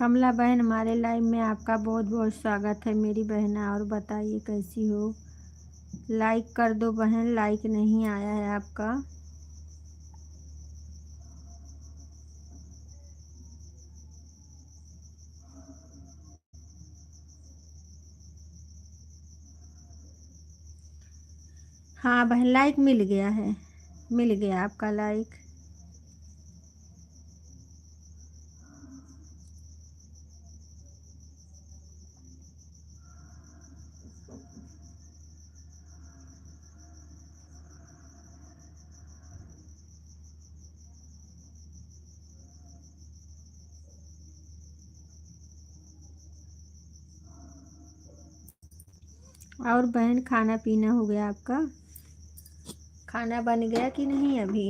कमला बहन, हमारे लाइव में आपका बहुत बहुत स्वागत है मेरी बहन। और बताइए कैसी हो। लाइक कर दो बहन, लाइक नहीं आया है आपका। हाँ बहन, लाइक मिल गया है, मिल गया आपका लाइक। और बहन, खाना पीना हो गया आपका? खाना बन गया कि नहीं अभी?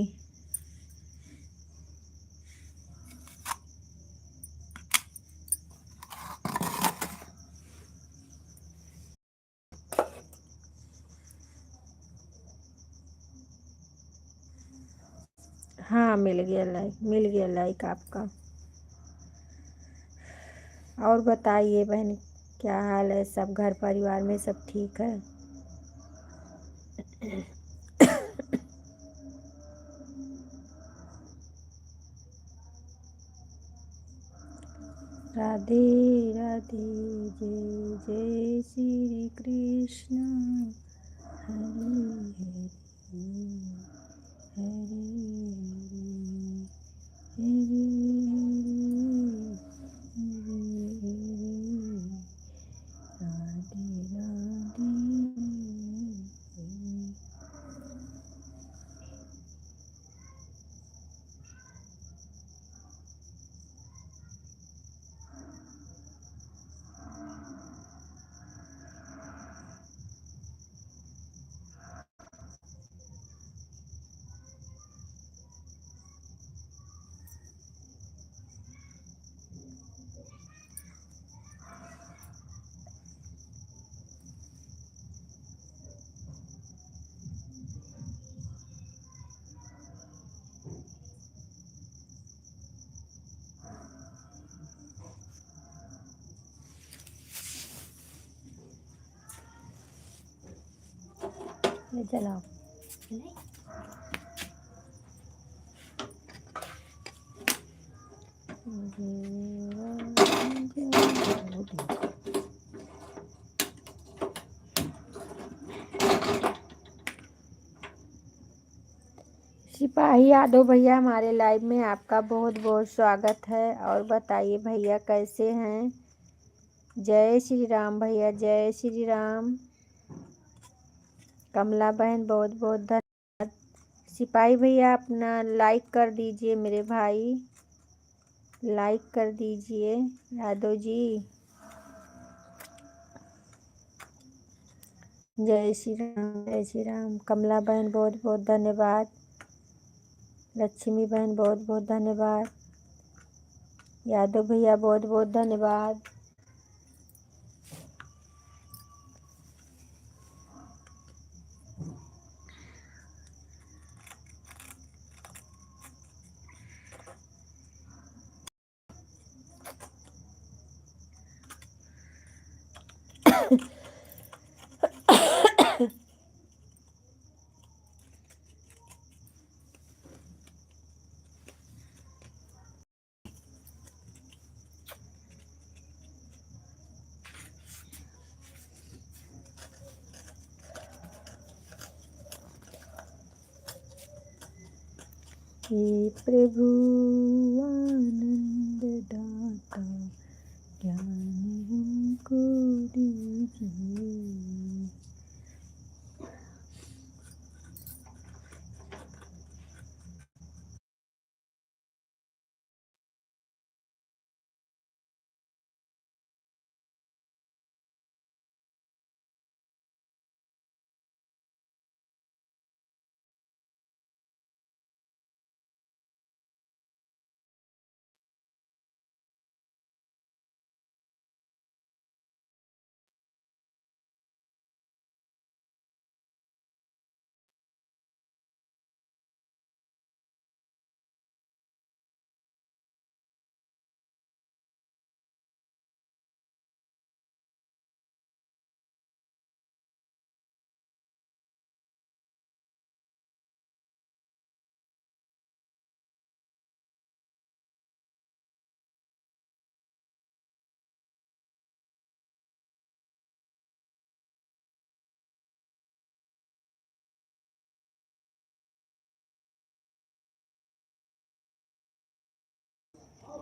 हाँ मिल गया लाइक, मिल गया लाइक आपका। और बताइए बहन, क्या हाल है? सब घर परिवार में सब ठीक है? राधे राधे, जय जय श्री कृष्ण, हरे हरे, हरे हरे, हरे हरे, राधे राधे। ये चलाओ। सिपाही यादव भैया, हमारे लाइव में आपका बहुत बहुत स्वागत है। और बताइए भैया कैसे हैं? जय श्री राम भैया, जय श्री राम। कमला बहन, बहुत बहुत धन्यवाद। सिपाही भैया, अपना लाइक कर दीजिए मेरे भाई, लाइक कर दीजिए यादव जी। जय श्री राम, जय श्री राम। कमला बहन बहुत बहुत धन्यवाद। लक्ष्मी बहन बहुत बहुत धन्यवाद। यादव भैया बहुत बहुत धन्यवाद। हे प्रभु आनंद दाता, ज्ञान हमको दीजिए।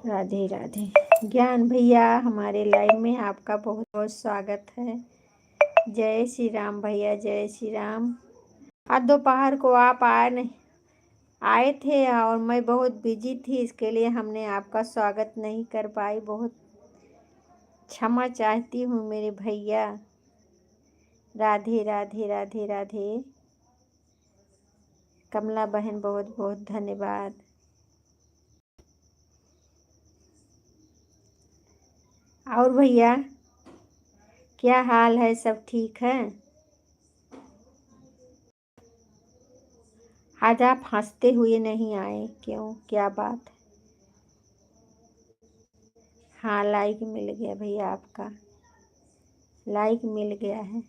राधे राधे। ज्ञान भैया हमारे लाइव में आपका बहुत बहुत स्वागत है। जय श्री राम भैया, जय श्री राम। आज दोपहर को आप आए थे और मैं बहुत बिजी थी, इसके लिए हमने आपका स्वागत नहीं कर पाई। बहुत क्षमा चाहती हूँ मेरे भैया। राधे राधे राधे राधे। कमला बहन बहुत बहुत धन्यवाद। और भैया क्या हाल है, सब ठीक है? आज आप हंसते हुए नहीं आए, क्यों, क्या बात है? हाँ, लाइक मिल गया भैया, आपका लाइक मिल गया है।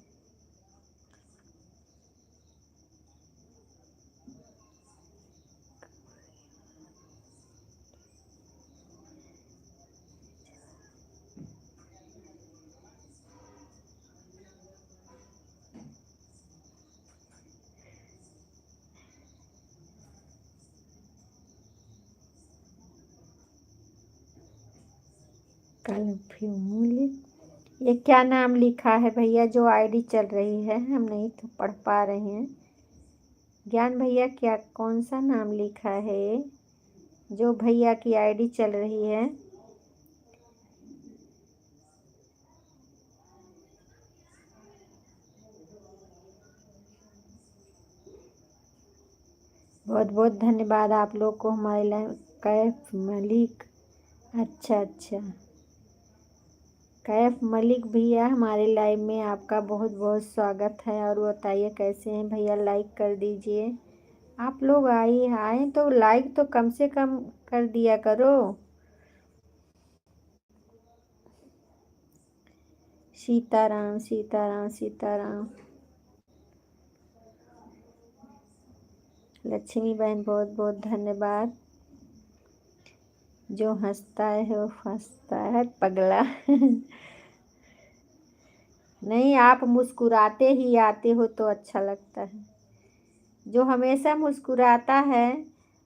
कल ये क्या नाम लिखा है भैया? जो आईडी चल रही है हम नहीं तो पढ़ पा रहे हैं। ज्ञान भैया क्या, कौन सा नाम लिखा है जो भैया की आईडी चल रही है? बहुत बहुत धन्यवाद आप लोग को हमारे लाइव। कैफ मलिक, अच्छा अच्छा। कैफ मलिक भैया हमारे लाइव में आपका बहुत बहुत स्वागत है। और बताइए कैसे हैं भैया? लाइक कर दीजिए। आप लोग आए तो लाइक तो कम से कम कर दिया करो। सीताराम सीताराम सीताराम। लक्ष्मी बहन बहुत बहुत धन्यवाद। जो हंसता है वो फंसता है, पगला। नहीं, आप मुस्कुराते ही आते हो तो अच्छा लगता है। जो हमेशा मुस्कुराता है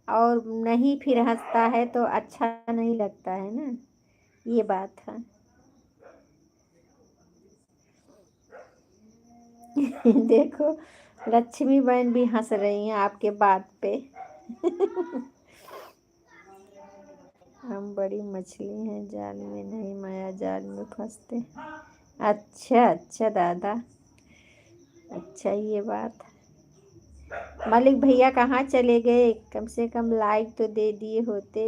और नहीं फिर हंसता है तो अच्छा नहीं लगता है ना, ये बात है। देखो, लक्ष्मी बहन भी हंस रही हैं आपके बात पे। हम बड़ी मछली हैं, जाल में नहीं माया जाल में फंसते। अच्छा अच्छा दादा, अच्छा ये बात है। मलिक भैया कहाँ चले गए? कम से कम लाइक तो दे दिए होते।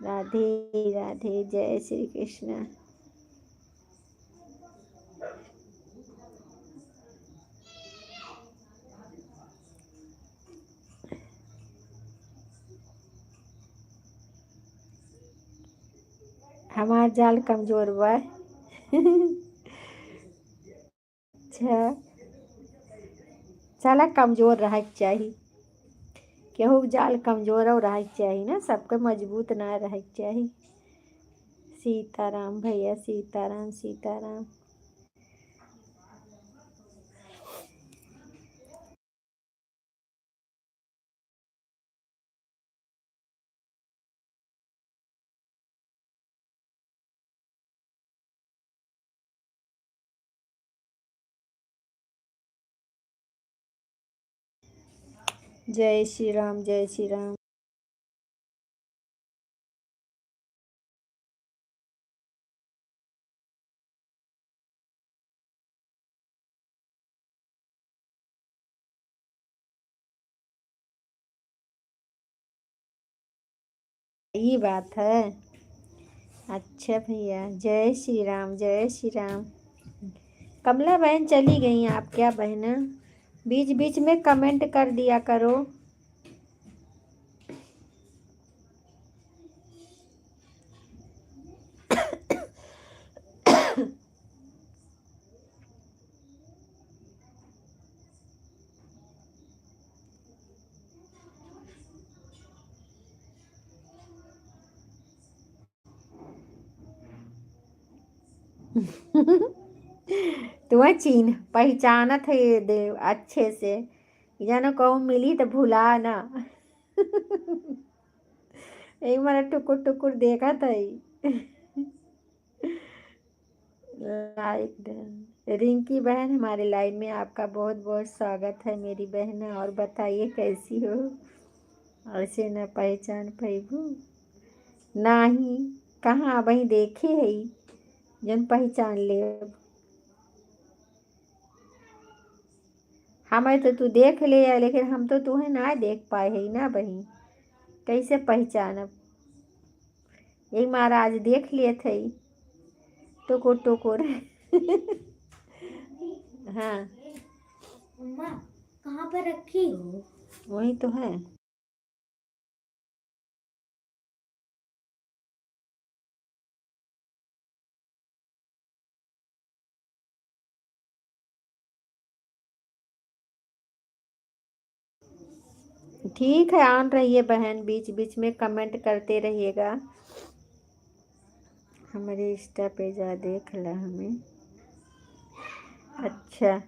राधे राधे, जय श्री कृष्ण। हमार जाल कमजोर बा। अच्छा, चला कमजोर रह चाहिए। केहू जाल कमजोर और रह चाहिए ना, सबके मजबूत ना रह चाहिए। सीताराम भैया, सीताराम सीताराम। जय श्री राम, जय श्री राम। ये बात है। अच्छा भैया, जय श्री राम, जय श्री राम। कमला बहन चली गई आप क्या बहना? बीच बीच में कमेंट कर दिया करो। तुम्हें पहचानत है ये देव अच्छे से। जानो कहूँ मिली तो भुला ना। एक मारा टुकुर टुकुर देखा था ही। Like done. रिंकी बहन हमारे लाइव में आपका बहुत बहुत स्वागत है मेरी बहन। और बताइए कैसी हो। ऐसे न पहचान पैबू नहीं। कहाँ वही देखे है जन पहचान ले। हमें तो तू देख ले, लेकिन हम तो तुम्हें ना देख पाए है ना बहन, कैसे पहचानब। एक महाराज देख लिए थे टुकुर टुकुर। हाँ मम्मा कहाँ पर रखी हो? वही तो है। ठीक है, ऑन रहिए बहन, बीच बीच में कमेंट करते रहिएगा। हमारे इंस्टा पे जा देख ला हमें। अच्छा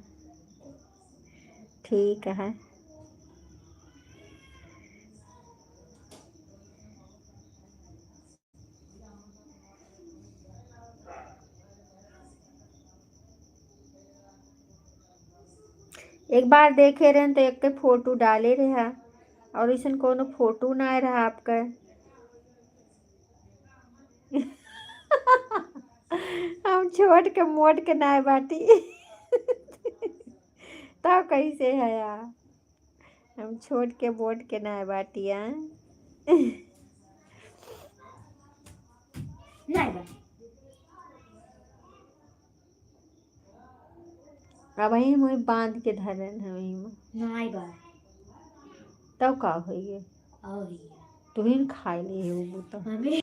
ठीक है। एक बार देखे रहे तो एक के फोटो डाले रहा और ऐसा कोनो फोटो ना रहा आपका। हम छोट के मोट के ना बाटी। तब कैसे है यार, हम छोट के मोट के ना बाटी हैं। नहीं बा। अब वही मुझे बांध के धरन है वही में। नहीं बा। तब का होइए और तुम्हें खाई ले हो तो। हमें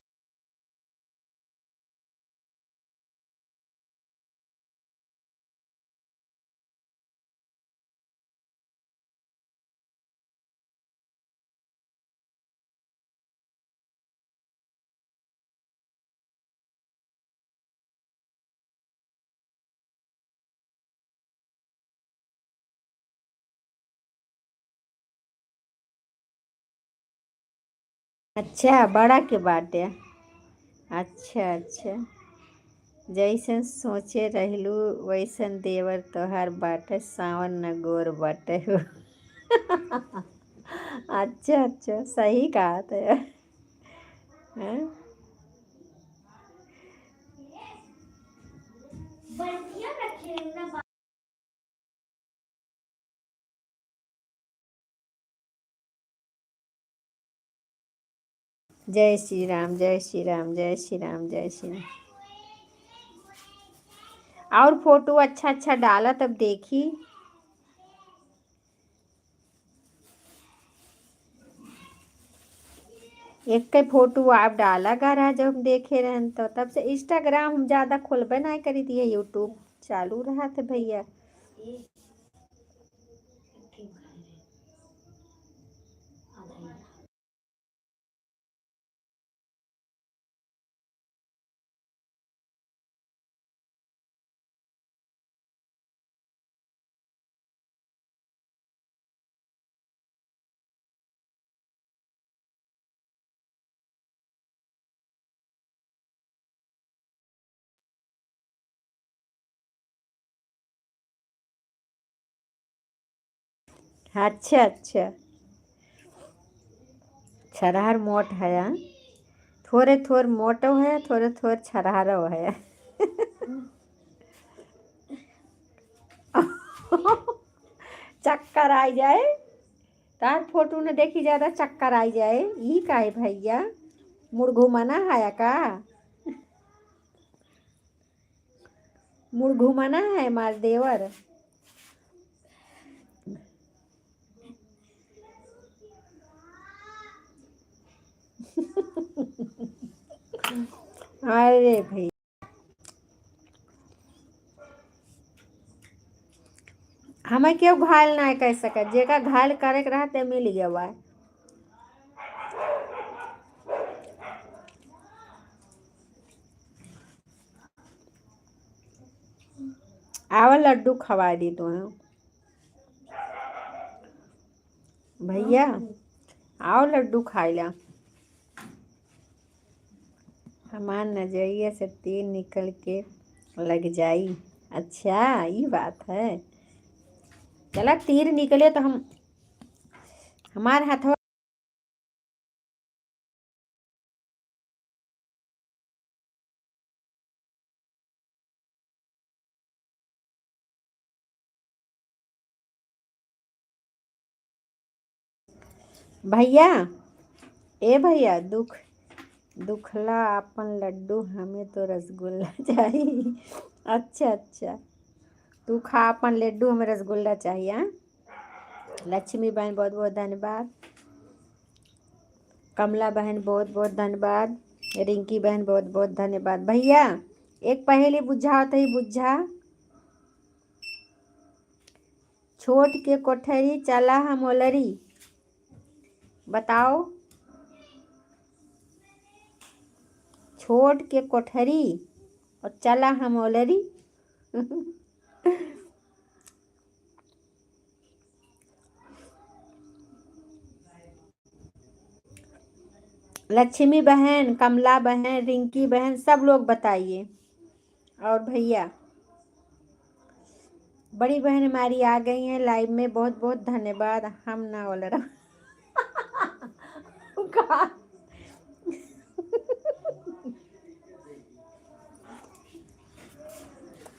अच्छा बड़ा के बाटे। अच्छा अच्छा, जैसन सोचे रहलू वैसन देवर तोहार बाटे, सावन न गोर बाटे हो। अच्छा अच्छा, सही कहा था यार। हैं? बर्फियाँ रखे हैं ना। जय श्री राम जय श्री राम जय श्री राम जय श्री राम। और फोटो अच्छा अच्छा डाला तब देखी। एक के फोटो आप डाला करा जब हम देखे रहन तो तब से इंस्टाग्राम हम ज़्यादा खोलबे नहीं करी दिए, यूट्यूब चालू रहा थे भैया। अच्छा अच्छा, छरहर मोट है हाँ? थोड़े थोड़े मोटो है, थोड़े थोड़े छरहरो है। चक्कर आ जाए तार फोटो ने देखी ज्यादा चक्कर आ जाए ई का है भैया। मुड़ घुमाना है का, मुड़ घुमाना है मार देवर। अरे भाई हमें क्यों घायल ना कर सके, जेका घायल करे के रहते मिल गया। आवा लड्डू खवा दी तो भैया, आओ लड्डू खाई ला। हमार नजरिए से तीर निकल के लग जाई। अच्छा ये बात है। चला तीर निकले तो हम हमार हाथवा भैया। ए भैया दुखला अपन लड्डू हमें तो रसगुल्ला चाहिए। अच्छा अच्छा, तू खा अपन लड्डू, हमें रसगुल्ला चाहिए। हाँ? लक्ष्मी बहन बहुत बहुत धन्यवाद। कमला बहन बहुत बहुत धन्यवाद। रिंकी बहन बहुत बहुत धन्यवाद। भैया एक पहेली बुझाओ तो ही बुझा। छोट के कोठरी चला हम ओलरी, बताओ। छोट के कोठरी और चला हम ओलरी। लक्ष्मी बहन, कमला बहन, रिंकी बहन, सब लोग बताइए। और भैया बड़ी बहन हमारी आ गई हैं लाइव में, बहुत बहुत धन्यवाद। हम ना बोल रहा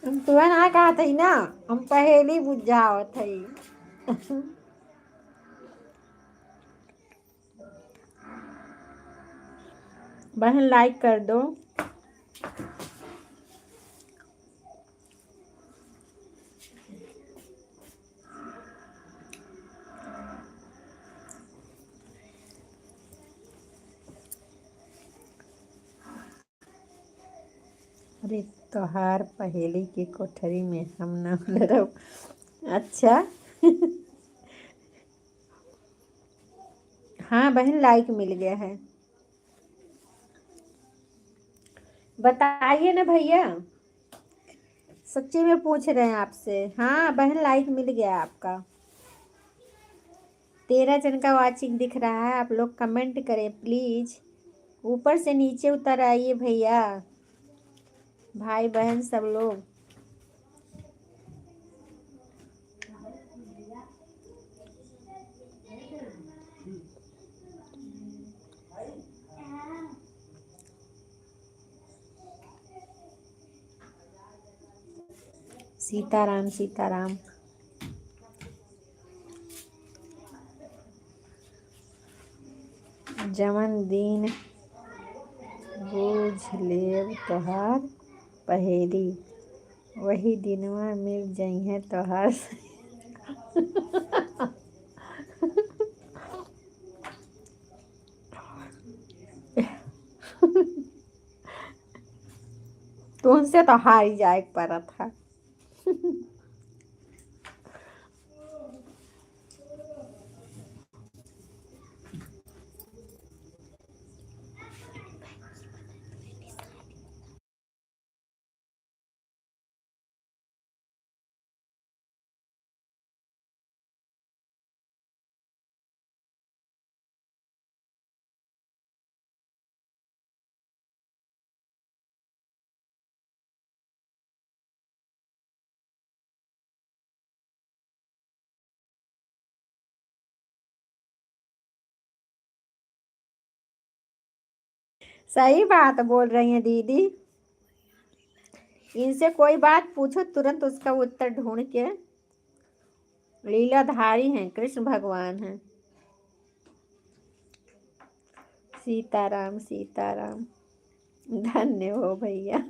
हम तुम्हें ना कहा थी ना, हम पहेली बुझाओ थी। बहन लाइक कर दो। अरे तोहार पहेली की कोठरी में हम ना रहो। अच्छा। हाँ बहन लाइक मिल गया है। बताइए ना भैया, सच्ची में पूछ रहे हैं आपसे। हाँ बहन लाइक मिल गया आपका। 13 जन का वाचिंग दिख रहा है। आप लोग कमेंट करें प्लीज। ऊपर से नीचे उतर आइए भैया, भाई बहन सब लोग। सीताराम सीताराम। जमन दिन बूझ लेब तोहार पहेली, वही दिनवा मिल जइहे तोहार। तुमसे तो हार ही जाए पड़ा था। सही बात बोल रही हैं दीदी। इनसे कोई बात पूछो तुरंत उसका उत्तर ढूंढ के। लीलाधारी हैं, कृष्ण भगवान हैं। सीताराम सीताराम। धन्य हो भैया।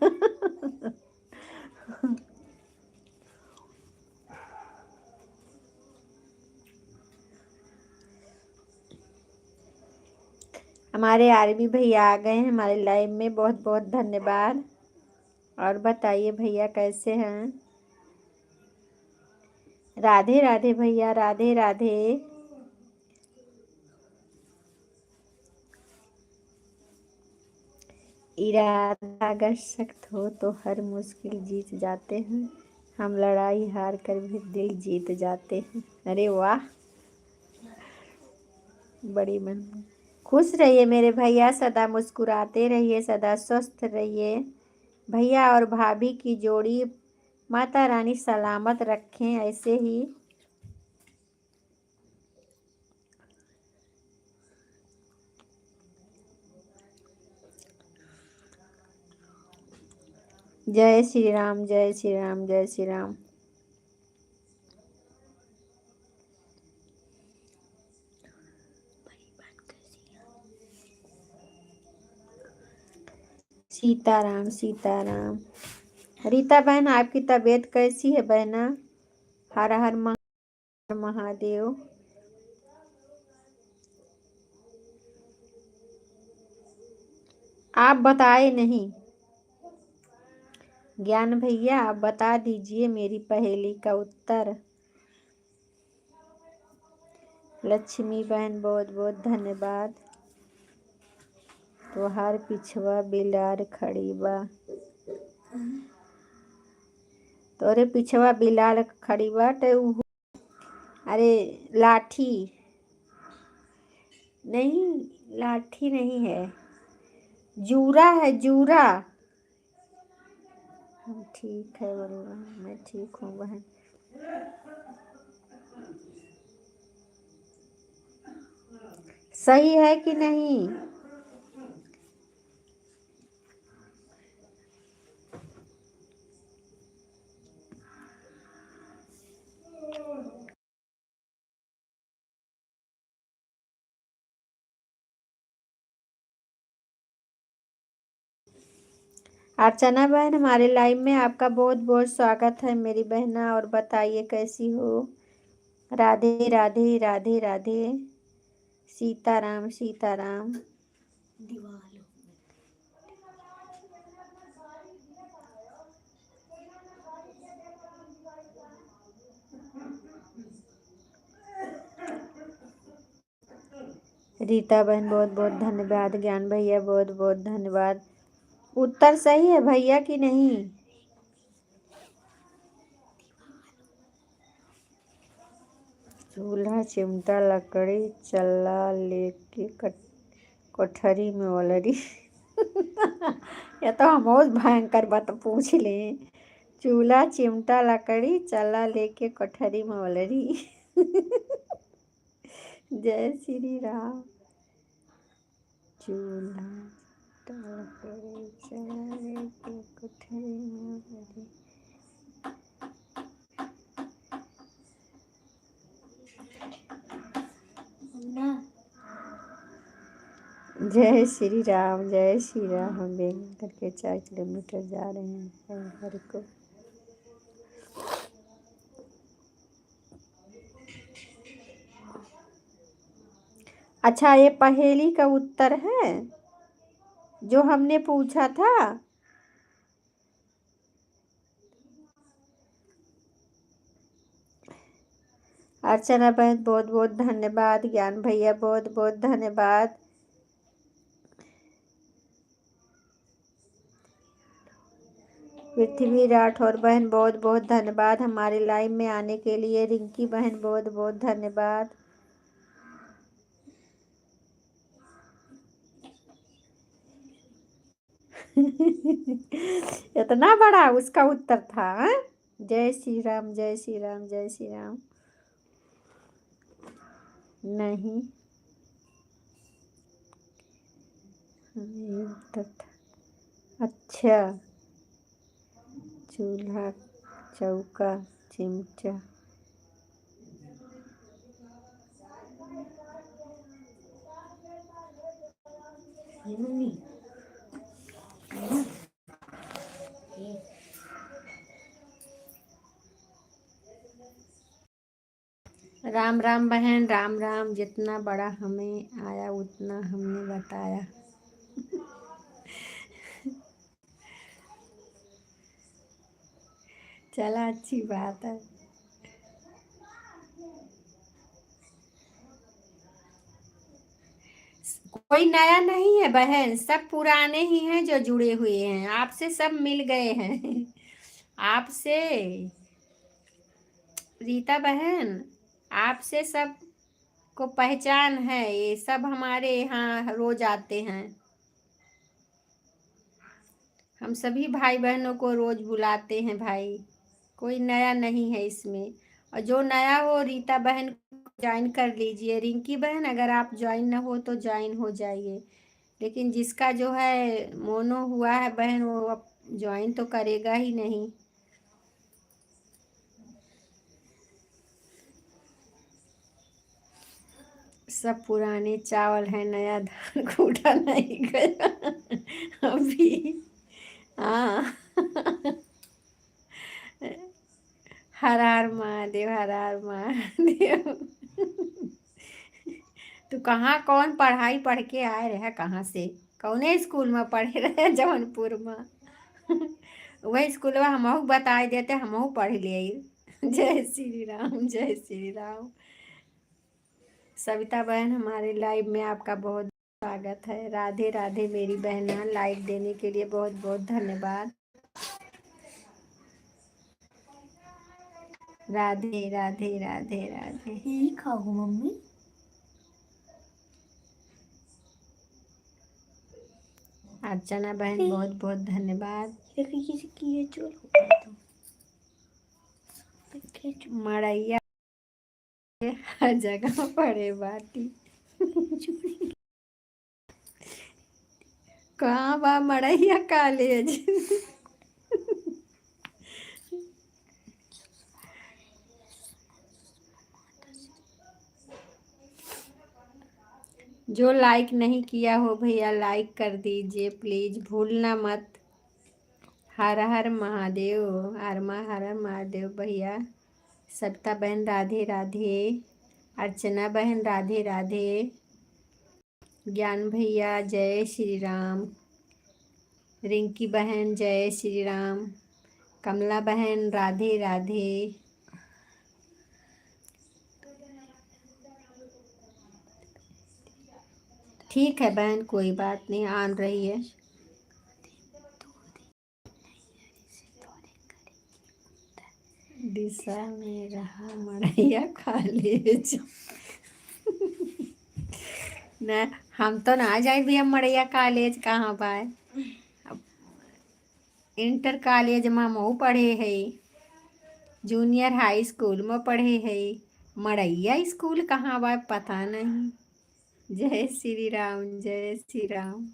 हमारे आरबी भैया आ गए हैं हमारे लाइव में, बहुत बहुत धन्यवाद। और बताइए भैया कैसे हैं। राधे राधे भैया, राधे राधे। इरादा अगर सख्त हो तो हर मुश्किल जीत जाते हैं, हम लड़ाई हार कर भी दिल जीत जाते हैं। अरे वाह, बड़ी मन। खुश रहिए मेरे भैया, सदा मुस्कुराते रहिए, सदा स्वस्थ रहिए। भैया और भाभी की जोड़ी माता रानी सलामत रखें ऐसे ही। जय श्री राम, जय श्री राम, जय श्री राम। सीताराम सीताराम। रीता बहन, आपकी तबीयत कैसी है बहना? हर हर महादेव। आप बताए नहीं। ज्ञान भैया, आप बता दीजिए मेरी पहेली का उत्तर। लक्ष्मी बहन, बहुत बहुत धन्यवाद। तोहार पिछवा बिलार खड़ी बा। तोरे पिछवा बिलार खड़ी बाटे। अरे लाठी नहीं, लाठी नहीं है, जूरा है, जूरा। ठीक है बोलो, मैं ठीक हूँ बहन। सही है कि नहीं? अर्चना बहन, हमारे लाइव में आपका बहुत बहुत स्वागत है मेरी बहना। और बताइए कैसी हो? राधे राधे राधे राधे। सीताराम सीताराम। रीता बहन, बहुत बहुत धन्यवाद। ज्ञान भैया, बहुत बहुत धन्यवाद। उत्तर सही है भैया कि नहीं? चूल्हा चिमटा लकड़ी चला लेके कोठरी में ओलरी। ये तो हम बहुत भयंकर बात पूछ ले। चूल्हा चिमटा लकड़ी चला लेके कोठरी में ओलरी। जय श्री राम। चूल्हा लकड़ी चला लेके कोठरी में ओलरी। जय श्री राम, जय श्री राम। हम बेंगल करके 4 किलोमीटर जा रहे हैं घर को। अच्छा, ये पहेली का उत्तर है जो हमने पूछा था। अर्चना बहन, बहुत बहुत धन्यवाद। ज्ञान भैया, बहुत बहुत धन्यवाद। पृथ्वी राठौर बहन, बहुत बहुत धन्यवाद हमारे लाइव में आने के लिए। रिंकी बहन, बहुत बहुत धन्यवाद। इतना बड़ा उसका उत्तर था, हाँ? जय श्री राम, जय श्री राम, जय श्री राम। नहीं, अच्छा, चूल्हा चौका चिमटा। राम राम बहन, राम राम। जितना बड़ा हमें आया उतना हमने बताया। चला, अच्छी बात है। कोई नया नहीं है बहन, सब पुराने ही हैं जो जुड़े हुए हैं। आपसे सब मिल गए हैं। आपसे रीता बहन, आपसे सब को पहचान है, ये सब हमारे यहाँ रोज आते हैं। हम सभी भाई बहनों को रोज बुलाते हैं भाई, कोई नया नहीं है इसमें। और जो नया हो रीता बहन ज्वाइन कर लीजिए, रिंकी बहन अगर आप ज्वाइन ना हो तो ज्वाइन हो जाइए, लेकिन जिसका जो है मोनो हुआ है बहन वो अब ज्वाइन तो करेगा ही नहीं। सब पुराने चावल है, नया धान कूटा नहीं गया अभी। हाँ हर हर महादेव, हर हर महादेव। तो कहाँ कौन पढ़ाई पढ़ के आए रहे, कहाँ से, कौने स्कूल में पढ़े रहे जौनपुर में? वही स्कूल में हमहू बताई देते, हमहू पढ़ लिए। जय श्री राम, जय श्री राम। सविता बहन हमारे लाइव में आपका बहुत स्वागत है। राधे राधे मेरी बहना, लाइक देने के लिए बहुत बहुत धन्यवाद। राधे राधे राधे राधे। यही खाओ मम्मी। अर्चना बहन बहुत बहुत धन्यवाद। किसी की ये चोर हो गया तो मड़ैया हर जगह पड़े बाटी। कहाँ बा मड़ैया कॉलेज? जो लाइक नहीं किया हो भैया लाइक कर दीजिए प्लीज, भूलना मत। हर हर महादेव, हर महादेव भैया। सविता बहन राधे राधे, अर्चना बहन राधे राधे, ज्ञान भैया जय श्री राम, रिंकी बहन जय श्री राम, कमला बहन राधे राधे। ठीक है बहन, कोई बात नहीं, आन रही है। दिशा में रहा मड़ैया कॉलेज। न हम तो ना जाए भी, हम मड़ैया कॉलेज कहाँ पाए। इंटर कॉलेज में मऊ पढ़े है, जूनियर हाई स्कूल में पढ़े है, मड़ैया स्कूल कहाँ बा पता नहीं। जय श्री राम, जय श्री राम।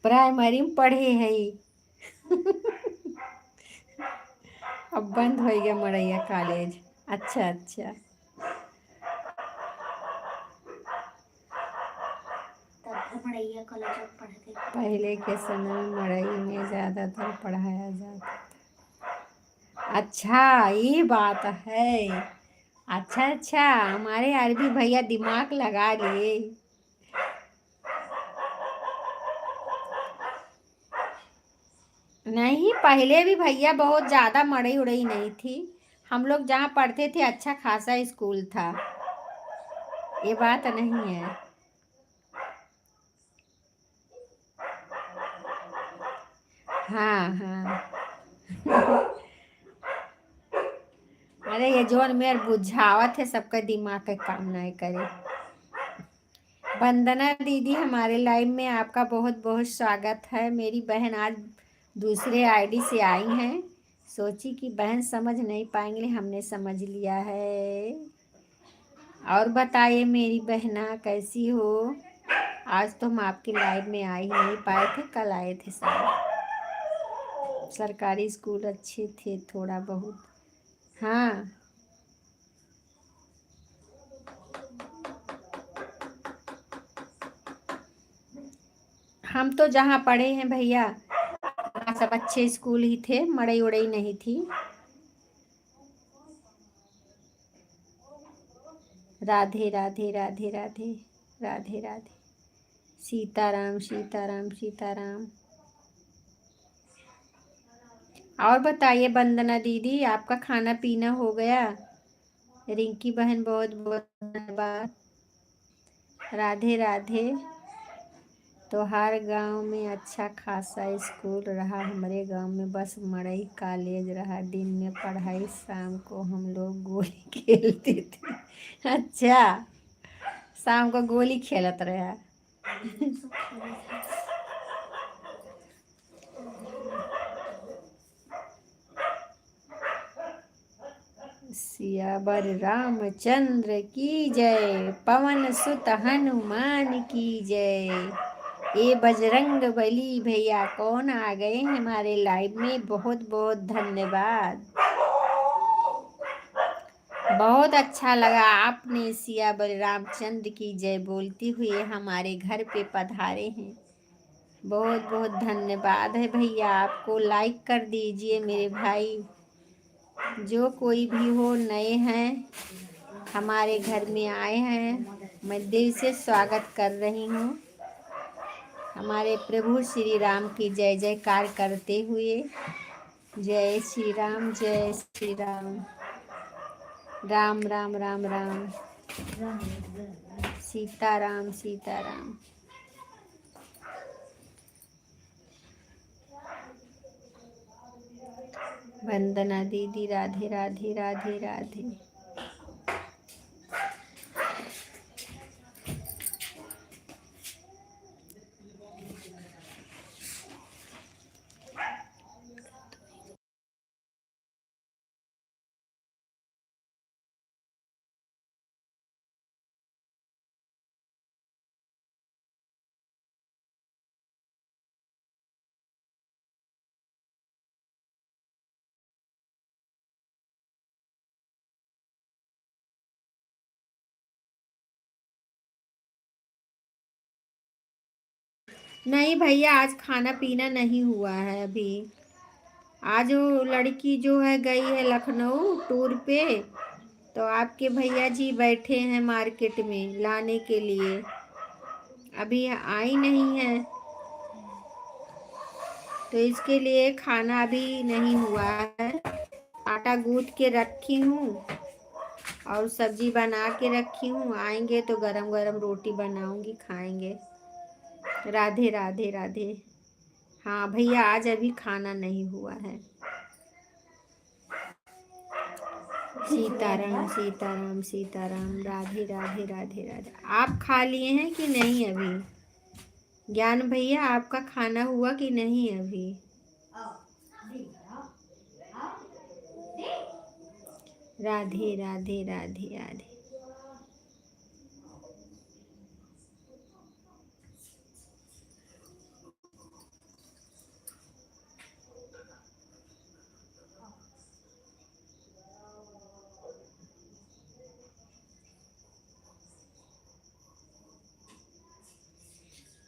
प्राइमरी में पढ़े है। अब बंद हो गया मड़ैया कॉलेज। अच्छा अच्छा। मड़ैया कॉलेज में पढ़ते थे। पहले के समय में मड़ई में ज़्यादातर पढ़ाया जाता था। अच्छा ये बात है। अच्छा अच्छा, हमारे अरबी भैया दिमाग लगा लिए। नहीं पहले भी भैया बहुत ज़्यादा मड़ई उड़ई नहीं थी, हम लोग जहाँ पढ़ते थे अच्छा खासा स्कूल था, ये बात नहीं है। हाँ हाँ। अरे ये जोन मेर बुझावत है, सबका दिमाग का काम नहीं करे। वंदना दीदी हमारे लाइव में आपका बहुत बहुत स्वागत है। मेरी बहन आज दूसरे आईडी से आई हैं, सोची कि बहन समझ नहीं पाएंगे, हमने समझ लिया है। और बताइए मेरी बहना कैसी हो? आज तो हम आपके लाइव में आ ही नहीं पाए थे, कल आए थे शायद। सरकारी स्कूल अच्छे थे थोड़ा बहुत। हाँ हम तो जहाँ पढ़े हैं भैया वहाँ सब अच्छे स्कूल ही थे, मड़ई उड़ई नहीं थी। राधे राधे राधे राधे राधे राधे। सीताराम सीताराम सीताराम। और बताइए वंदना दीदी, आपका खाना पीना हो गया? रिंकी बहन बहुत बहुत धन्यवाद। राधे राधे। तो हर गांव में अच्छा खासा स्कूल रहा, हमारे गांव में बस मड़ई कॉलेज रहा। दिन में पढ़ाई, शाम को हम लोग गोली खेलते थे। अच्छा, शाम को गोली खेलत रहा। सियावर रामचंद्र की जय, पवन सुत हनुमान की जय। ये बजरंग बली भैया कौन आ गए हमारे लाइव में, बहुत बहुत धन्यवाद। बहुत अच्छा लगा आपने सियावर रामचंद्र की जय बोलते हुए हमारे घर पे पधारे हैं। बहुत बहुत धन्यवाद है भैया आपको। लाइक कर दीजिए मेरे भाई। जो कोई भी हो, नए हैं हमारे घर में आए हैं, मैं दिल से स्वागत कर रही हूँ। हमारे प्रभु श्री राम की जय जयकार करते हुए, जय श्री राम, जय श्री राम, राम राम राम राम, सीताराम सीताराम। वंदना दीदी, राधे राधे राधे राधे। नहीं भैया, आज खाना पीना नहीं हुआ है अभी। आज वो लड़की जो है गई है लखनऊ टूर पे, तो आपके भैया जी बैठे हैं मार्केट में लाने के लिए, अभी आई नहीं है, तो इसके लिए खाना अभी नहीं हुआ है। आटा गूंथ के रखी हूँ और सब्जी बना के रखी हूँ, आएंगे तो गरम गरम रोटी बनाऊंगी, खाएंगे। राधे राधे राधे। हाँ भैया, आज अभी खाना नहीं हुआ है। सीताराम सीताराम सीताराम, राधे राधे राधे राधे। आप खा लिए हैं कि नहीं अभी? ज्ञान भैया, आपका खाना हुआ कि नहीं अभी? राधे राधे राधे राधे।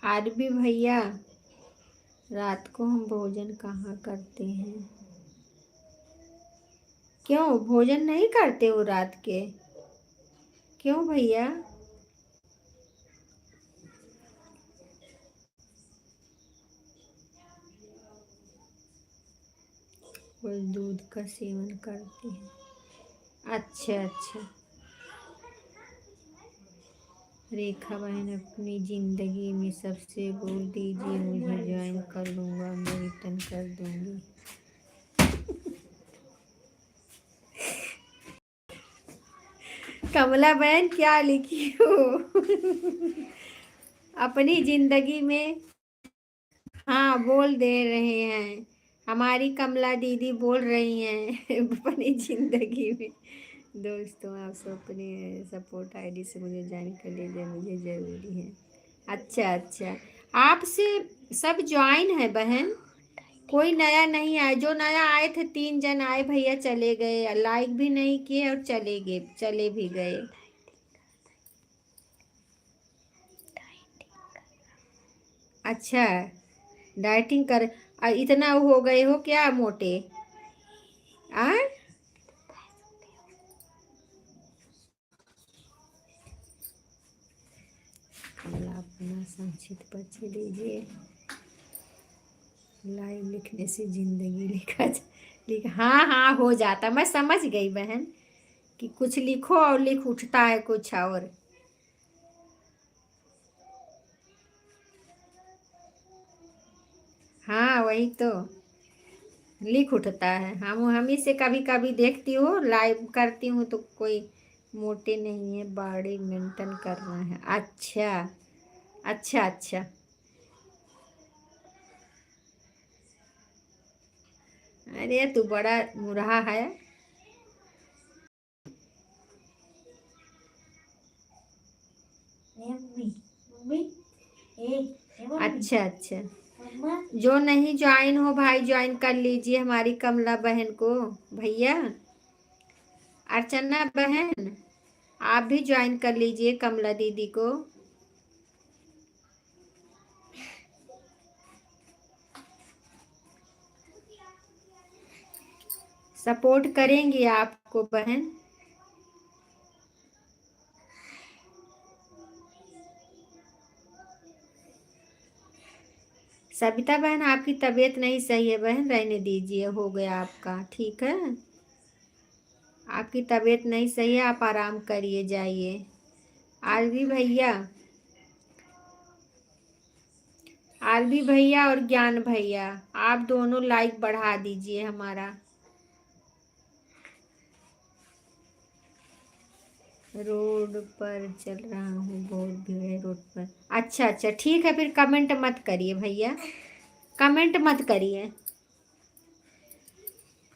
आज भी भैया रात को हम भोजन कहाँ करते हैं? क्यों भोजन नहीं करते हो रात के? क्यों भैया? कोई दूध का सेवन करते हैं। अच्छा अच्छा। रेखा बहन, अपनी जिंदगी में सबसे बोल दीजिए, मुझे ज्वाइन कर लूँगा, मैं रिटर्न कर दूँगी। कमला बहन क्या लिखी हो? अपनी जिंदगी में, हाँ बोल दे रहे हैं, हमारी कमला दीदी बोल रही हैं। अपनी जिंदगी में। दोस्तों, आप सब अपने सपोर्ट आईडी से मुझे ज्वाइन कर लीजिए, मुझे ज़रूरी है। अच्छा अच्छा, आपसे सब ज्वाइन है बहन, कोई नया नहीं आया। जो नया आए थे 3 जन आए भैया, चले गए, लाइक भी नहीं किए और चले गए, चले भी गए। अच्छा, डाइटिंग कर, इतना हो गए हो क्या मोटे? आ अपना संक्षिप्त परिचय दीजिए। लाइव लिखने से जिंदगी हाँ हाँ हो जाता, मैं समझ गई बहन कि कुछ लिखो और लिख उठता है कुछ और। हाँ वही तो, लिख उठता है। हम ही से कभी कभी देखती हूँ, लाइव करती हूँ तो कोई मोटे नहीं है, बॉडी मेंटेन करना है। अच्छा अच्छा अच्छा। अरे तू बड़ा मुरहा है। मम्मी मम्मी ए मम्मी अच्छा अच्छा, मम्मा जो नहीं ज्वाइन हो भाई ज्वाइन कर लीजिए हमारी कमला बहन को। भैया अर्चना बहन, आप भी ज्वाइन कर लीजिए कमला दीदी को। सपोर्ट करेंगे आपको बहन। सविता बहन आपकी तबीयत नहीं सही है बहन, रहने दीजिए, हो गया आपका, ठीक है। आपकी तबीयत नहीं सही है, आप आराम करिए, जाइए। आरवी भैया, आरवी भैया और ज्ञान भैया, आप दोनों लाइक बढ़ा दीजिए हमारा। रोड पर चल रहा हूँ, बहुत भीड़ है रोड पर। अच्छा अच्छा ठीक है, फिर कमेंट मत करिए भैया, कमेंट मत करिए।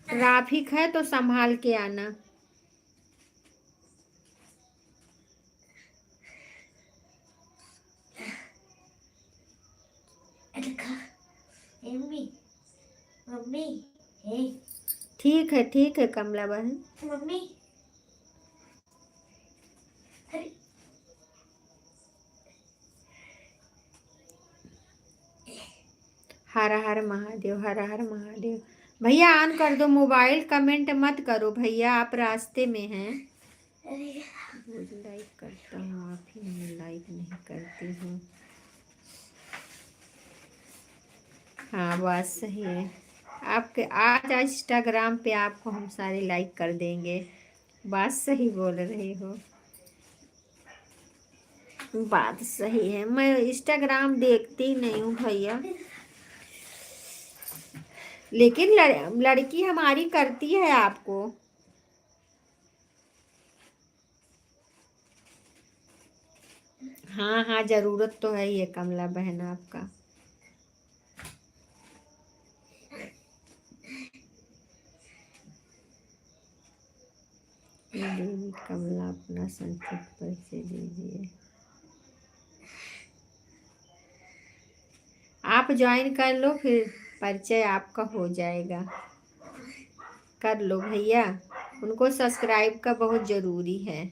ट्रैफिक है तो संभाल के आना। देखा मम्मी मम्मी ए ठीक है कमला बहन। मम्मी अरे हर हर महादेव, हर हर महादेव। भैया ऑन कर दो मोबाइल, कमेंट मत करो भैया, आप रास्ते में हैं। अरे रोज लाइक करता हूँ, आप ही मैं लाइक नहीं करती हूँ। हाँ बात सही है, आपके आज इंस्टाग्राम पे आपको हम सारे लाइक कर देंगे। बात सही बोल रही हो, बात सही है। मैं इंस्टाग्राम देखती नहीं हूँ भैया, लेकिन लड़की हमारी करती है आपको। हाँ हाँ जरूरत तो है ये कमला बहन आपका। देवी कमला अपना संक्षिप्त परिचय दीजिए। आप ज्वाइन कर लो, फिर परिचय आपका हो जाएगा। कर लो भैया, उनको सब्सक्राइब का बहुत ज़रूरी है।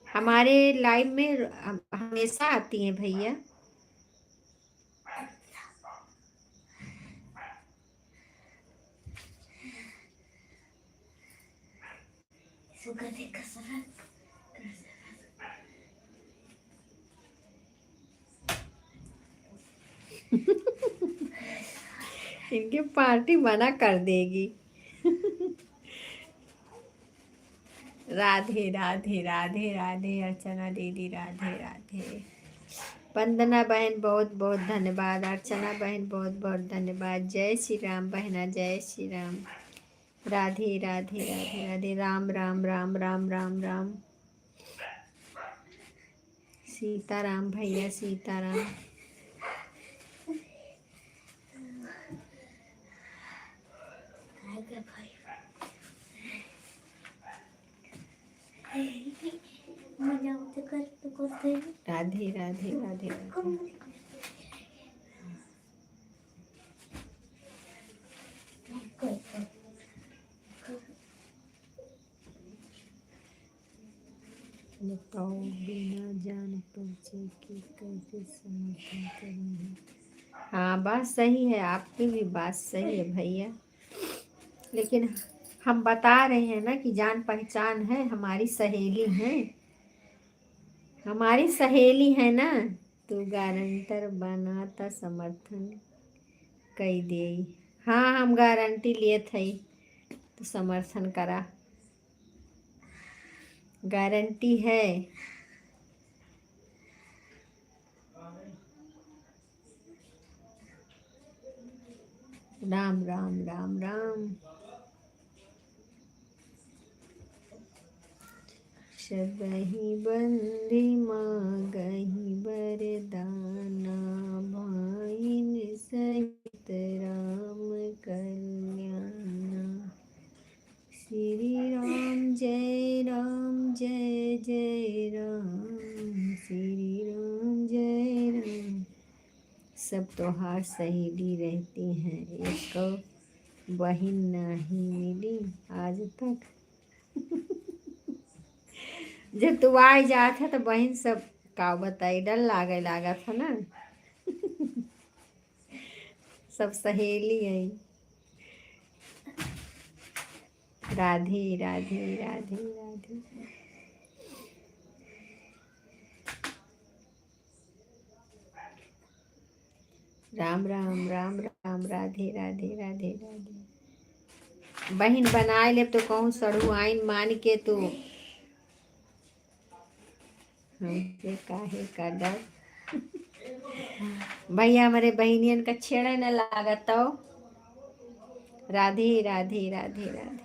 हमारे लाइव में हमेशा आती हैं भैया। सुगर दे कसरत इनकी पार्टी मना कर देगी। राधे राधे राधे राधे अर्चना दीदी, राधे राधे। वंदना बहन बहुत बहुत धन्यवाद, अर्चना बहन बहुत बहुत धन्यवाद। जय श्री राम बहना, जय श्री राम। राधे राधे राधे राधे, राम राम राम राम राम राम। सीताराम भैया, सीताराम। आएगा भाई मजा तो कर तो करते हैं राधे राधे राधे राधे। बताओ बिना जान परिचय के कैसे समर्थन करेंगे। हाँ बात सही है, आपकी भी बात सही है भैया, लेकिन हम बता रहे हैं ना कि जान पहचान है, हमारी सहेली है, हमारी सहेली है ना, तो गारंटर बनाता समर्थन कई दे। हाँ हम गारंटी लिए थे तो समर्थन करा, गारंटी है। राम राम राम राम। सबहि बंदी मांगहि बरदाना, भाइन सहित राम कल्याणा। श्री राम जय राम, श्री राम जय राम। सब त्योहार सहेली रहती हैं, एक बहिन नहीं मिली आज तक। जब तू आ जात है तो बहन सब का बताई, डर लागे लागत है ना। सब सहेली है। राधे राधे राधे राधे। राम राम राम राम, राधे राधे राधे राधे। बहन बनाए ले तो कहूँ सड़ू आइन मान के तू हमसे काहे का डर। भैया हमारे बहनियन का छेड़े न लागत तो। राधे राधे राधे राधे।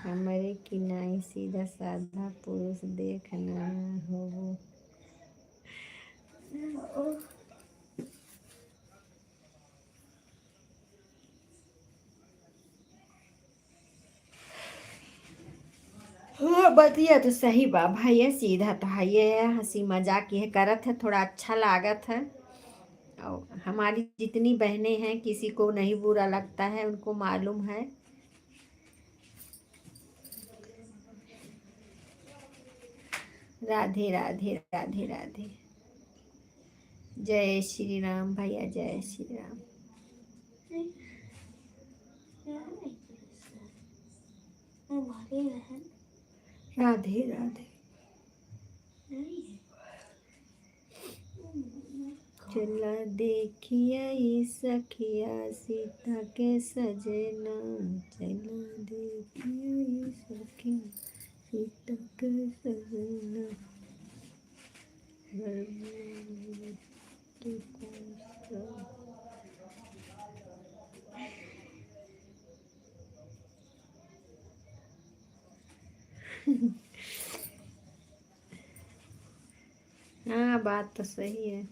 हमारे की नाई सीधा साधा पुरुष देखना हो। हाँ बतिया तो सही बा भैया, सीधा तो है ये, हंसी मजाक ये करत है, थोड़ा अच्छा लागत है। और हमारी जितनी बहनें हैं किसी को नहीं बुरा लगता है, उनको मालूम है। राधे राधे राधे राधे। जय श्री राम भैया, जय श्री राम। राधे राधे। चला देखिया सखिया सीता के सजना, चला देखिया सखिया सीता के सजना। हाँ बात तो सही है।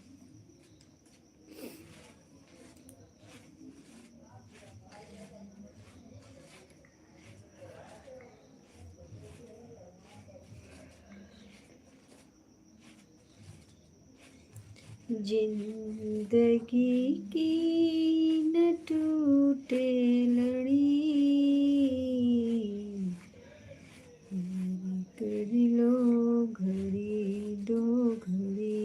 जिंदगी की न टूटे लड़ी, कर लो घड़ी दो घड़ी।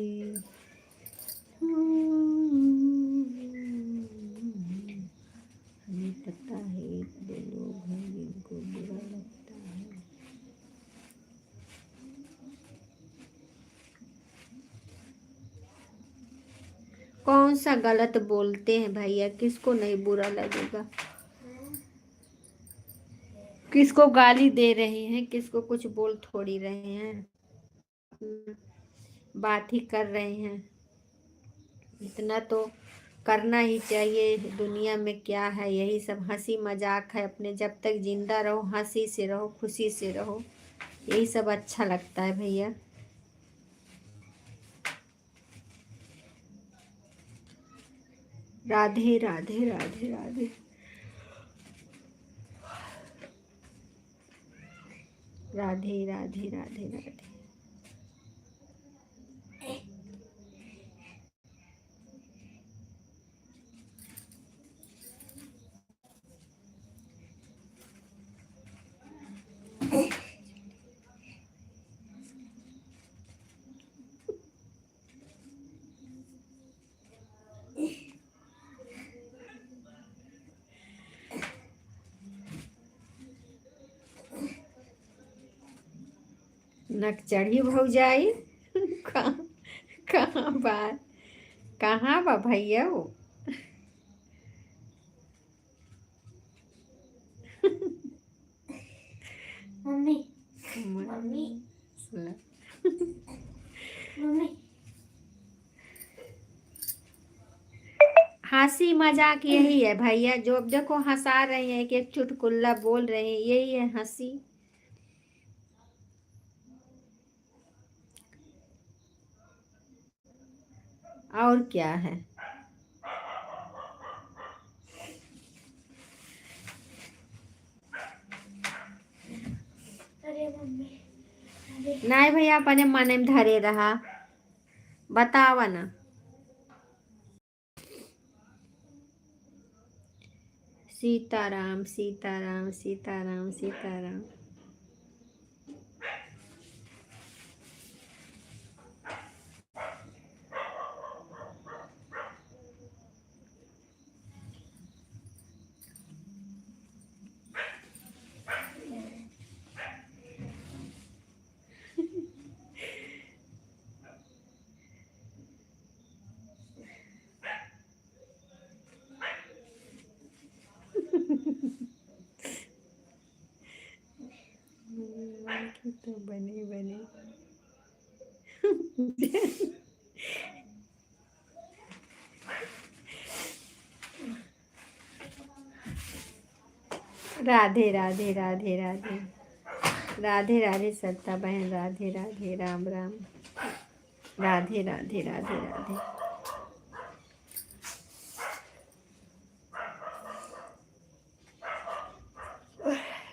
हमें पता है एक दो लोग हैं जिनको बुरा लगता है। कौन सा गलत बोलते हैं भैया, किसको नहीं बुरा लगेगा। किसको गाली दे रहे हैं, किसको कुछ बोल थोड़ी रहे हैं, बात ही कर रहे हैं। इतना तो करना ही चाहिए। दुनिया में क्या है, यही सब हंसी मजाक है। अपने जब तक जिंदा रहो हंसी से रहो, खुशी से रहो, यही सब अच्छा लगता है भैया। राधे राधे राधे राधे। राधे राधे राधे राधे। नक चढ़ी भौजाई। कहाँ कहाँ बात, कहाँ बा भैया वो। Mummy mummy mummy. हाँ हंसी मजाक यही है भैया, जो अब देखो हंसा रहे हैं, एक एक चुटकुल्ला बोल रहे हैं, यही है हंसी। और क्या है। अरे मम्मी, अरे नहीं भैया, अपने मन में धरे रहा, बतावा ना। सीताराम सीताराम सीताराम सीताराम। तो बने बने। राधे राधे राधे राधे राधे राधे सत्ता बहन, राधे राधे, राम राम, राधे राधे राधे राधे।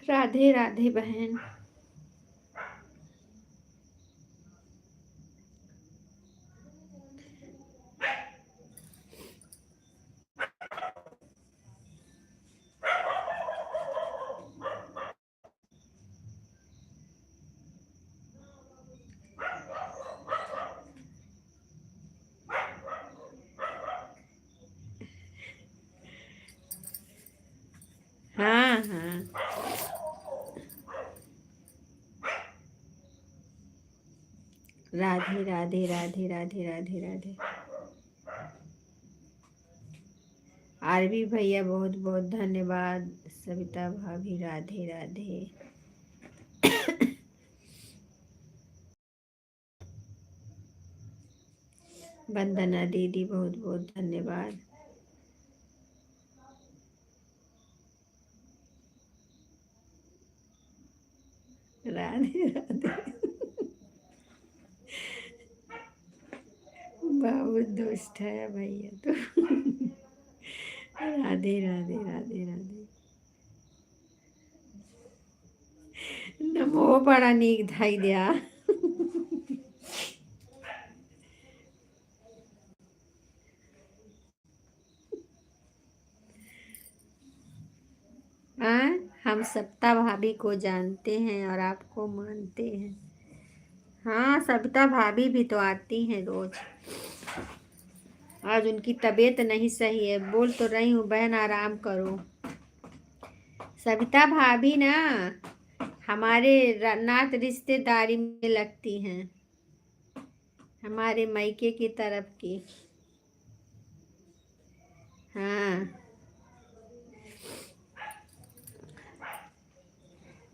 राधे राधे बहन। हाँ हाँ। राधे राधे राधे राधे राधे राधे। आरवी भैया बहुत बहुत धन्यवाद। सविता भाभी राधे राधे। वंदना दीदी बहुत बहुत धन्यवाद। राधे राधे। बहुत दुष्ट है भैया तो। राधे राधे राधे राधे। नमो बड़ा नीक धाई दिया। हाँ, हम सप्ता भाभी को जानते हैं और आपको मानते हैं। हाँ, सविता भाभी भी तो आती हैं रोज। आज उनकी तबीयत नहीं सही है, बोल तो रही हूँ बहन आराम करो। सविता भाभी ना हमारे नात रिश्तेदारी में लगती हैं, हमारे मायके की तरफ की। हाँ,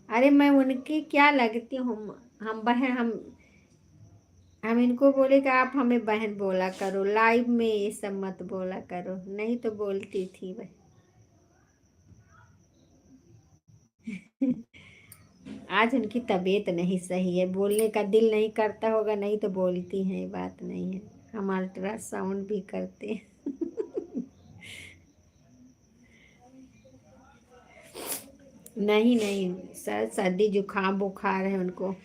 अरे मैं उनकी क्या लगती हूँ। हम बहन, हम इनको बोले कि आप हमें बहन बोला करो, लाइव में ये सब मत बोला करो, नहीं तो बोलती थी वह। आज उनकी तबीयत नहीं सही है, बोलने का दिल नहीं करता होगा, नहीं तो बोलती हैं, ये बात नहीं है। हम अल्ट्रासाउंड भी करते हैं। नहीं नहीं, सर सर्दी जुकाम बुखार है उनको।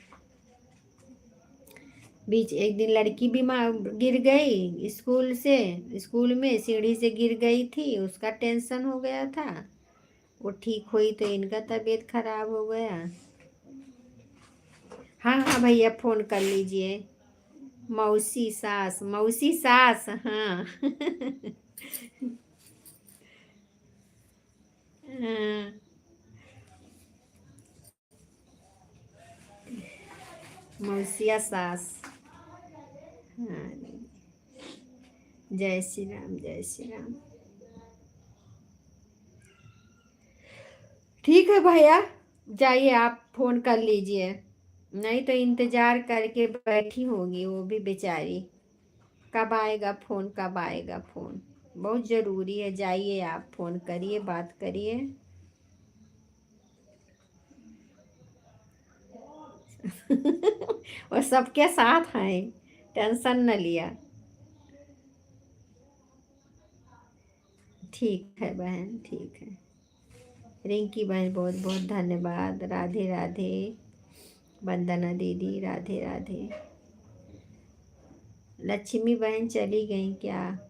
बीच एक दिन लड़की बीमार गिर गई स्कूल में सीढ़ी से गिर गई थी, उसका टेंशन हो गया था। वो ठीक हुई तो इनका तबीयत खराब हो गया। हाँ हाँ भैया, फोन कर लीजिए। मौसी सास हाँ। हाँ, मौसिया सास। हाँ, जय श्री राम जय श्री राम। ठीक है भैया, जाइए आप फोन कर लीजिए, नहीं तो इंतजार करके बैठी होगी वो भी बेचारी, कब आएगा फोन कब आएगा फोन। बहुत ज़रूरी है, जाइए आप, फ़ोन करिए, बात करिए। और सबके साथ हैं, टेंशन न लिया। ठीक है बहन, ठीक है। रिंकी बहन बहुत बहुत धन्यवाद। राधे राधे। वंदना दीदी राधे राधे। लक्ष्मी बहन चली गई क्या?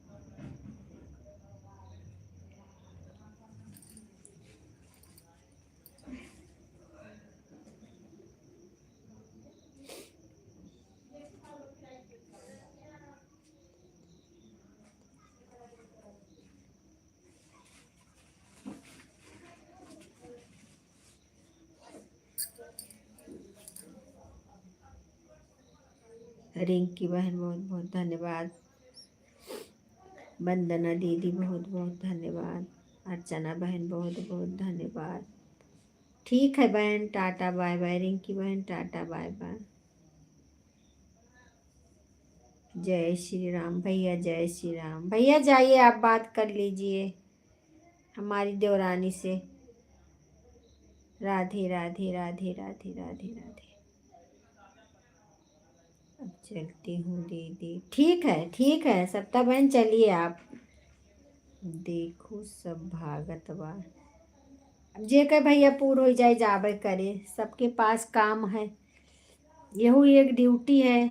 रिंकी बहन बहुत बहुत धन्यवाद। वंदना दीदी बहुत बहुत धन्यवाद। अर्चना बहन बहुत बहुत धन्यवाद। ठीक है बहन, टाटा बाय बाय। रिंकी बहन टाटा बाय बाय। जय श्री राम भैया, जय श्री राम भैया। जाइए आप, बात कर लीजिए हमारी देवरानी से। राधे राधे राधे राधे राधे राधे। अब चलती हूँ दीदी। ठीक है, ठीक है सप्ता बहन, चलिए आप। देखो सब भागत बा। अब जे कहे भैया पूर हो जाए, जाबे करे, सबके पास काम है, यहू एक ड्यूटी है।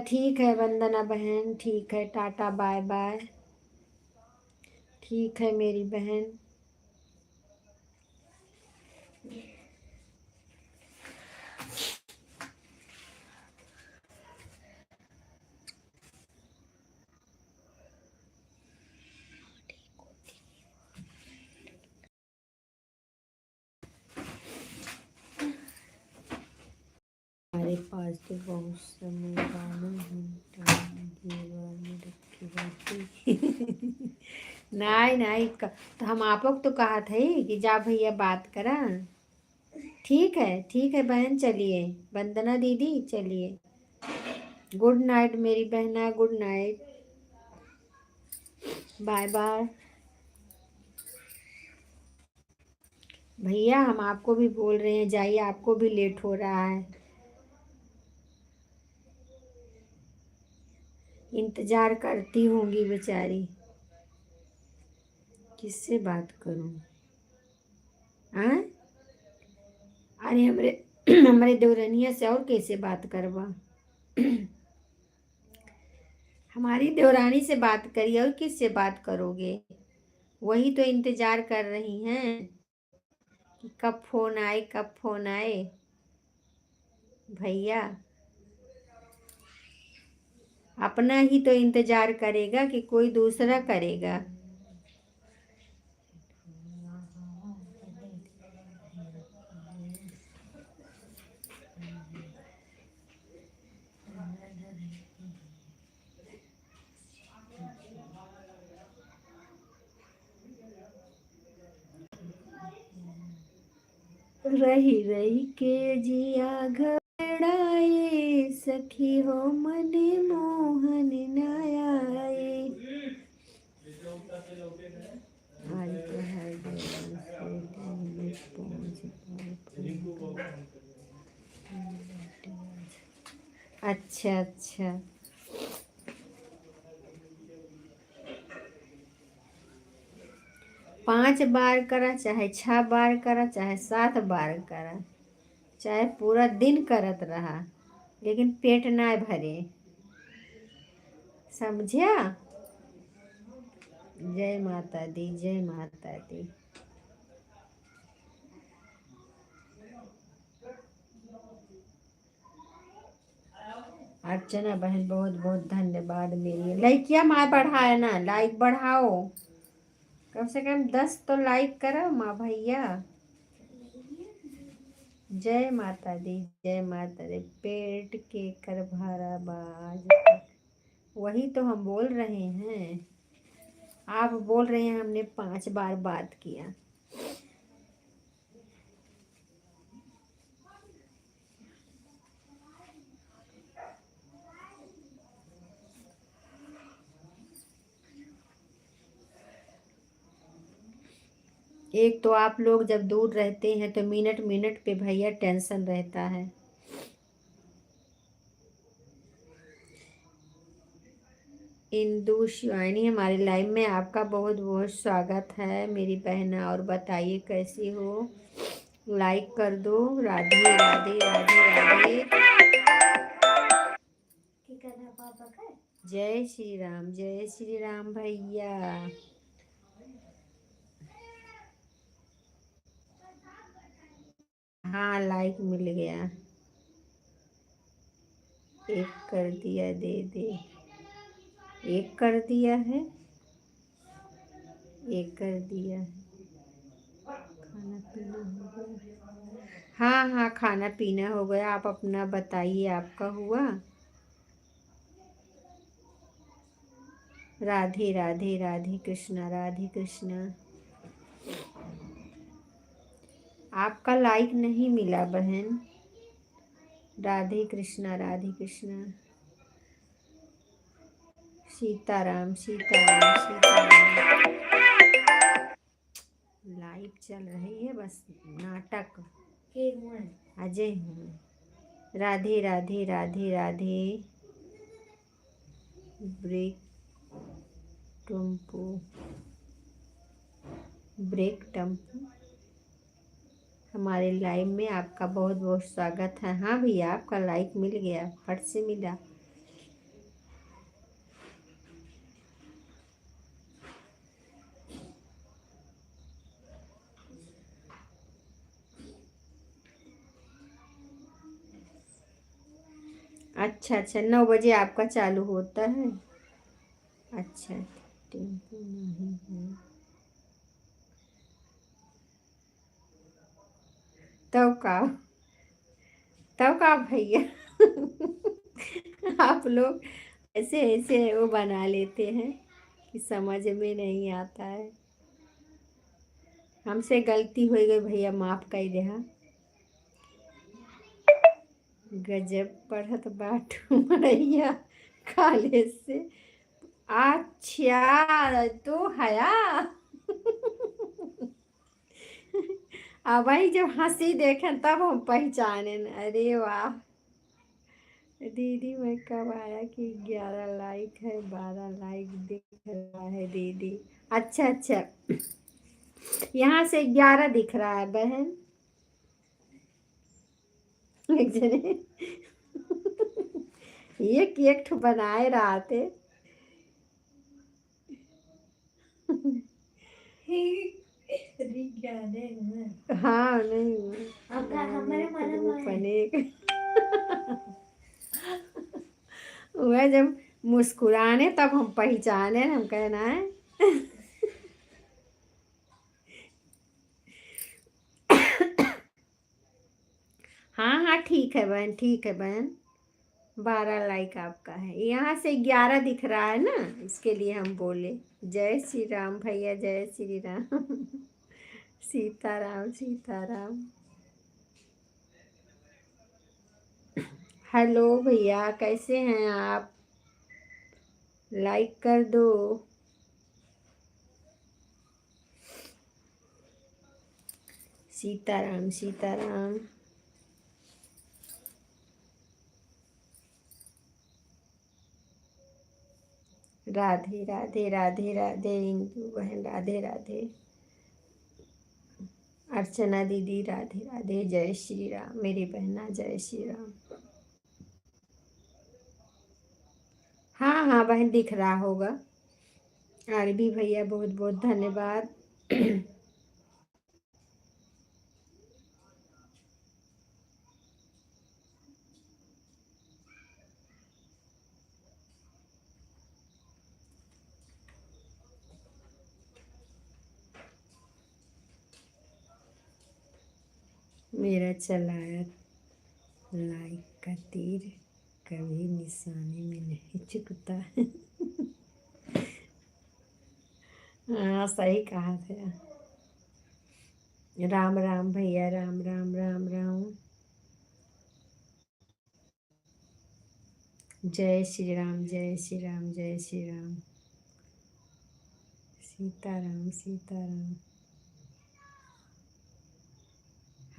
ठीक है वंदना बहन, ठीक है, टाटा बाय बाय। ठीक है मेरी बहन। हमारे पास तो बहुत समय गाना में रखी बातें। नहीं नहीं, तो हम आप लोग तो कहा थे कि जा भैया बात करा। ठीक है बहन, चलिए। वंदना दीदी चलिए। गुड नाइट मेरी बहना, गुड नाइट, बाय बाय। भैया हम आपको भी बोल रहे हैं, जाइए, आपको भी लेट हो रहा है। इंतजार करती होंगी बेचारी। किससे बात करूं? हाँ, अरे हमरे हमारे देवरनिया से और कैसे बात करवा? हमारी देवरानी से बात करिए, और किससे बात करोगे? वही तो इंतजार कर रही हैं कि कब फोन आए, कब फोन आए। भैया अपना ही तो इंतजार करेगा कि कोई दूसरा करेगा? रही रही के जिया घबराए, सखी हो मने मोहन न आए। आज तो हर दिन से दिन पहुंच पाए। अच्छा अच्छा। 5 बार करा, चाहे 6 बार करा, चाहे 7 बार करा, चाहे पूरा दिन करत रहा, लेकिन पेट ना भरे। समझिया? जय माता दी, जय माता दी। अर्चना बहन बहुत बहुत धन्यवाद। मेरी लाइकिया माँ बढ़ाए ना, लाइक बढ़ाओ, कम से कम 10 तो लाइक करो माँ भैया। जय माता दी, जय माता दी। पेट के कर भरा बाज तक, वही तो हम बोल रहे हैं। आप बोल रहे हैं हमने 5 बार बात किया। एक तो आप लोग जब दूर रहते हैं तो मिनट मिनट पे भैया टेंशन रहता है। इंदु शिवानी हमारे लाइव में आपका बहुत बहुत स्वागत है मेरी बहन। और बताइए कैसी हो, लाइक कर दो। राधे राधे राधे राधे। पापा का जय श्री राम भैया। हाँ लाइक मिल गया, एक कर दिया, दे दे। एक कर दिया है, एक कर दिया है। खाना पीना हो गया? हाँ हाँ खाना पीना हो गया। आप अपना बताइए, आपका हुआ? राधे राधे राधे कृष्णा, राधे कृष्णा। आपका लाइक नहीं मिला बहन। राधे कृष्णा, राधे कृष्णा। सीताराम सीताराम सीताराम। लाइव चल रही है बस नाटक। अजय हूँ। राधे राधे राधे राधे। ब्रेक टम्पू, ब्रेक टम्पू। हमारे लाइव में आपका बहुत बहुत स्वागत है। हाँ भैया आपका लाइक मिल गया, फट से मिला। अच्छा अच्छा 9 बजे आपका चालू होता है। अच्छा टेम्पो नहीं है तब का भैया आप लोग ऐसे ऐसे वो बना लेते हैं कि समझ में नहीं आता है। हमसे गलती हो गई भैया, माफ कर दे। हाँ गजब पढ़त बाटू मरैया काले से। अच्छा तो हया अब भाई जब हंसी देखें तब हम पहचाने। अरे वाह दीदी, मैं कब आया कि 11 लाइक है, 12 लाइक दिख रहा है दीदी। अच्छा अच्छा यहाँ से 11 दिख रहा है बहन। एक जने एक ठो बनाए रहा थे। हाँ नहीं वह जब मुस्कुराने तब हम पहचाने, हम कहना है हाँ हाँ ठीक है बहन, ठीक है बहन। 12 लाइक आपका है, यहाँ से 11 दिख रहा है ना, इसके लिए हम बोले। जय श्री राम भैया, जय श्री राम सीताराम सीताराम। हेलो भैया कैसे हैं आप? लाइक कर दो। सीताराम सीताराम। राधे राधे राधे राधे इंदु बहन, राधे राधे। अर्चना दीदी राधे राधे। जय श्री राम मेरी बहना, जय श्री राम। हाँ हाँ बहन दिख रहा होगा। आरबी भैया बहुत बहुत धन्यवाद मेरा चलाया लाइक का तीर कभी निशाने में नहीं चुकता हाँ सही कहा था। राम राम भैया, राम राम राम राम। जय श्री राम, जय श्री राम, जय श्री राम। सीताराम सीताराम।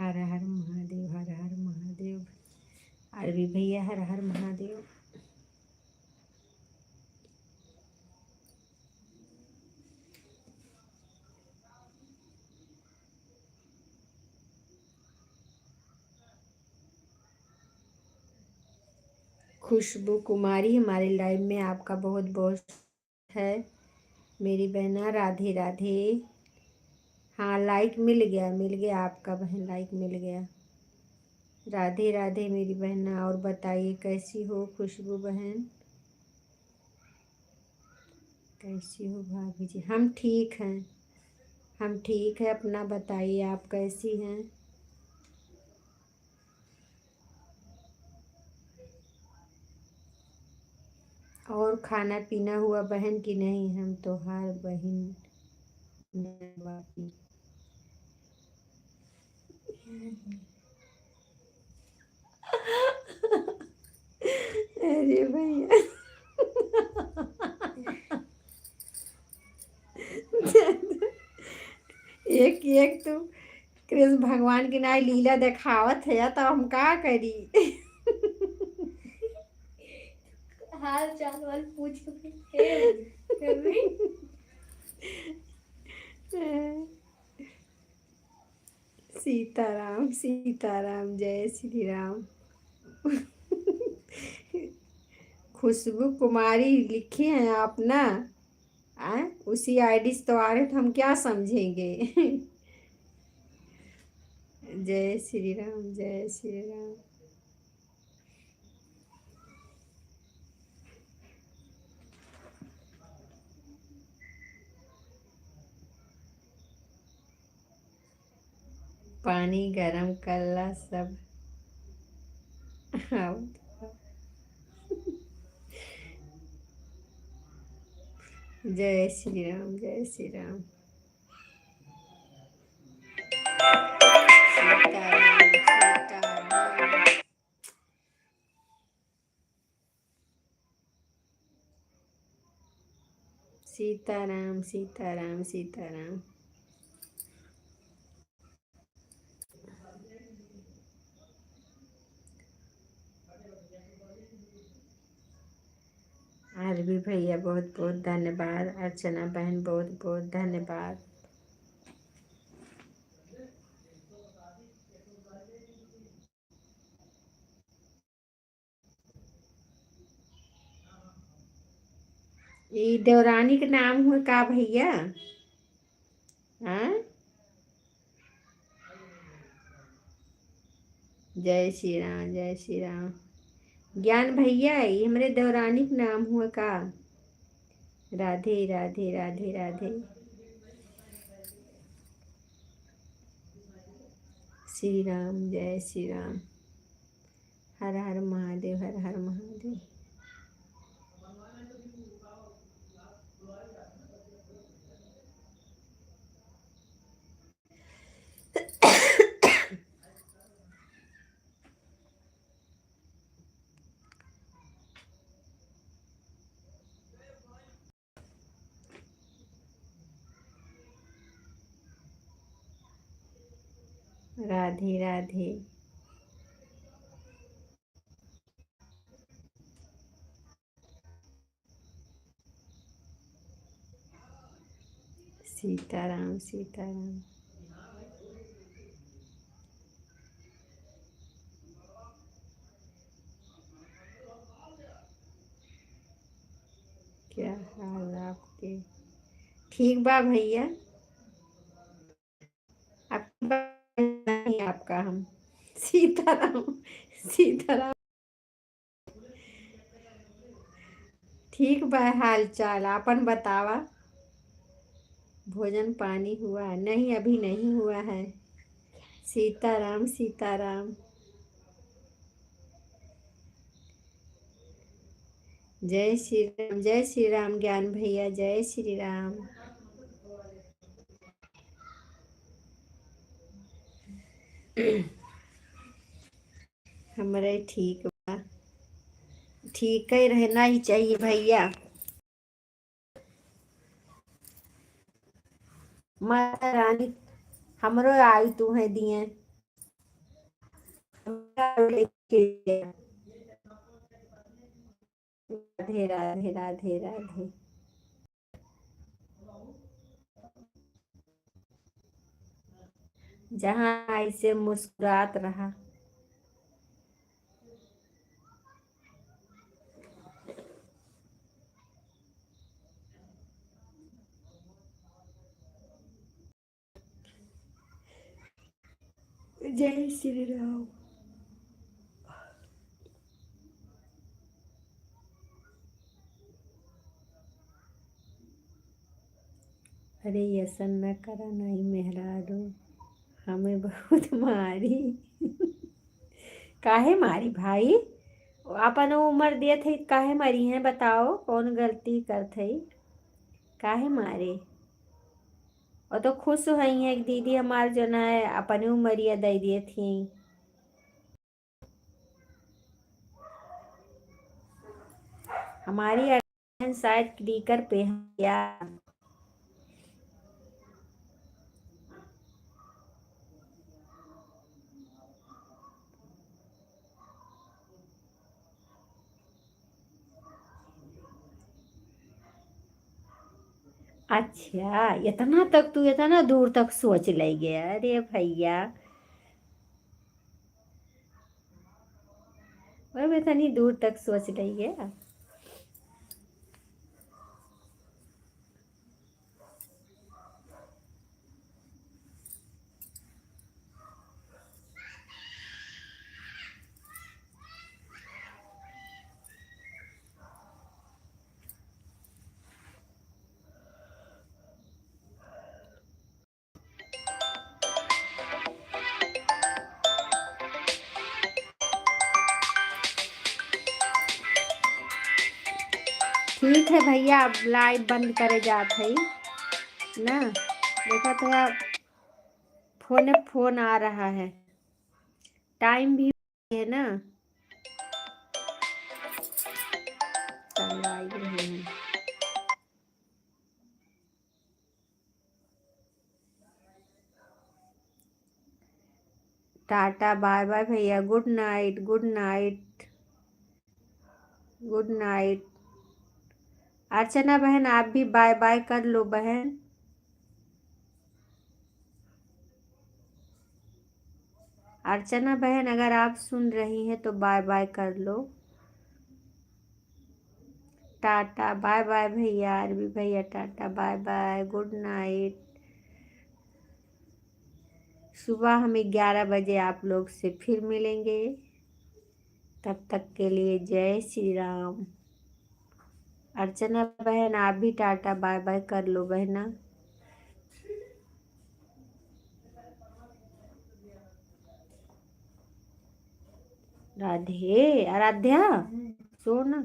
हर हर महादेव, हर हर महादेव। अरबी भैया हर हर महादेव। खुशबू कुमारी हमारे लाइव में आपका बहुत बहुत है। मेरी बहना राधे राधे। हाँ लाइक मिल गया आपका बहन, लाइक मिल गया। राधे राधे मेरी बहना। और बताइए कैसी हो खुशबू बहन, कैसी हो भाभी जी? हम ठीक हैं, हम ठीक है। अपना बताइए आप कैसी हैं? और खाना पीना हुआ बहन कि नहीं? हम तो हर बहन बाकी। अरे भैया एक एक तो कृष्ण भगवान की नाई लीला दिखावत है तो हम का करी। हाल चाल वाल पूछ के सीताराम सीताराम, जय श्री राम। खुशबू कुमारी लिखी हैं आप ना? उसी आईडी से तो आ रहे तो हम क्या समझेंगे। जय श्री राम, जय श्री राम। पानी गरम करला सब। हाँ। जय श्री राम, जय श्री राम। सीताराम सीताराम। सीताराम सीताराम सीताराम। आरबी भैया बहुत बहुत धन्यवाद। अर्चना बहन बहुत बहुत धन्यवाद। ये देवरानी का नाम हुआ का भैया? हाँ। जय श्री राम, जय श्री राम। ज्ञान भैया ये हमारे देवरानी का नाम हुआ का? राधे राधे राधे राधे। श्री राम, जय श्री राम। हर हर महादेव, हर हर महादेव। राधे राधे। सीताराम सीताराम। क्या हाल आपके? ठीक बा भैया। नहीं आपका हम। सीताराम सीताराम। ठीक बा हाल चाल आपन बतावा। भोजन पानी हुआ? नहीं अभी नहीं हुआ है। सीताराम सीताराम। जय श्री राम, जय श्री राम ज्ञान भैया, जय श्री राम। हमारे ठीक बा। ठीक ही रहना ही चाहिए भैया। माता रानी हमरो आई तू है दिए। लेके गया। राधे राधे राधे राधे। जहाँ ऐसे मुस्कुरात रहा। जय श्री राम। अरे ऐसा न करा नहीं मेहरारू, हमें बहुत मारी। काहे मारी भाई? अपन उम्र दिए थे काहे मरी हैं? बताओ कौन गलती कर थे? काहे मारे? और तो खुश हुई है एक दीदी हमारे जो ना है अपनी उमरिया दे दिए थी। हमारी बहन शायद क्लिकर पे है क्या? अच्छा, इतना तक तू इतना दूर तक सोच ले गया? अरे भैया, और इतनी दूर तक सोच ले गया। ठीक है भैया, अब लाइव बंद करे जात है ना। देखा तो फोन आ रहा है, टाइम भी है ना। चल लाइव रहे हैं। टाटा बाय बाय भैया, good night good night good night. Archana बहन आप भी बाय बाय कर लो बहन। अर्चना बहन अगर आप सुन रही हैं तो बाय बाय कर लो। टाटा बाय बाय भैया, अरबी भैया tata bye bye, good night. सुबह हम 11 बजे आप लोग से फिर मिलेंगे। तब तक के लिए जय श्री राम। अर्चना बहन आप भी टाटा बाय बाय कर लो बहना। राधे आराध्या सो ना।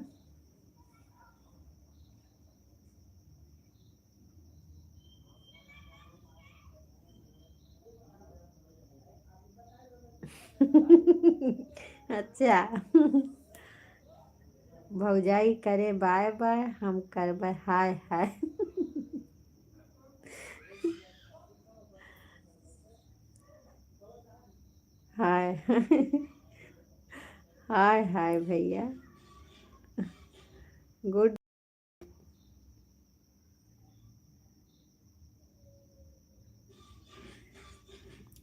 अच्छा, भौजाई करे बाय बाय, हम करबे हाय हाय। हाय हाय हाय भैया, गुड।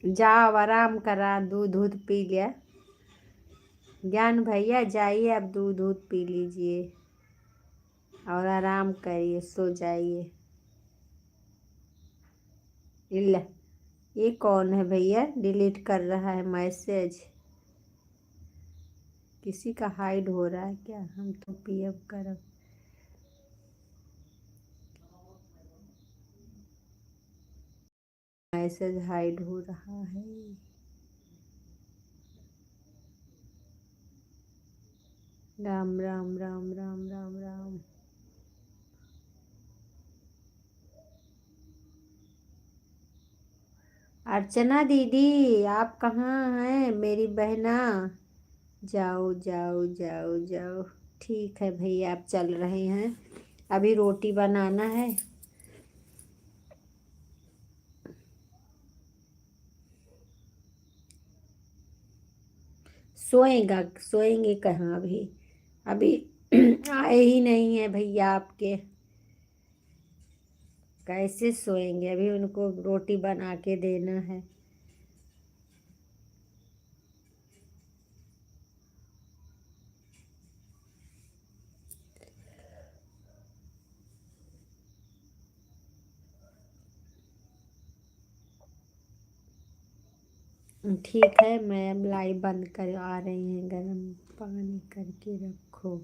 जाओ आराम करा, दूध दूध पी लिया। ज्ञान भैया जाइए, अब दूध दूध पी लीजिए और आराम करिए, सो जाइए। इल्ला, ये कौन है भैया? डिलीट कर रहा है मैसेज। किसी का हाइड हो रहा है क्या? हम तो पीएफ करब। मैसेज हाइड हो रहा है। राम राम राम राम राम राम। अर्चना दीदी आप कहाँ हैं मेरी बहना? जाओ जाओ जाओ जाओ। ठीक है भैया, आप चल रहे हैं, अभी रोटी बनाना है। सोएगा, सोएंगे कहाँ अभी, अभी आए ही नहीं है भैया आपके, कैसे सोएंगे, अभी उनको रोटी बना के देना है। ठीक है, मैं अब लाइव बंद कर आ रही हैं, गर्म पानी करके रखो।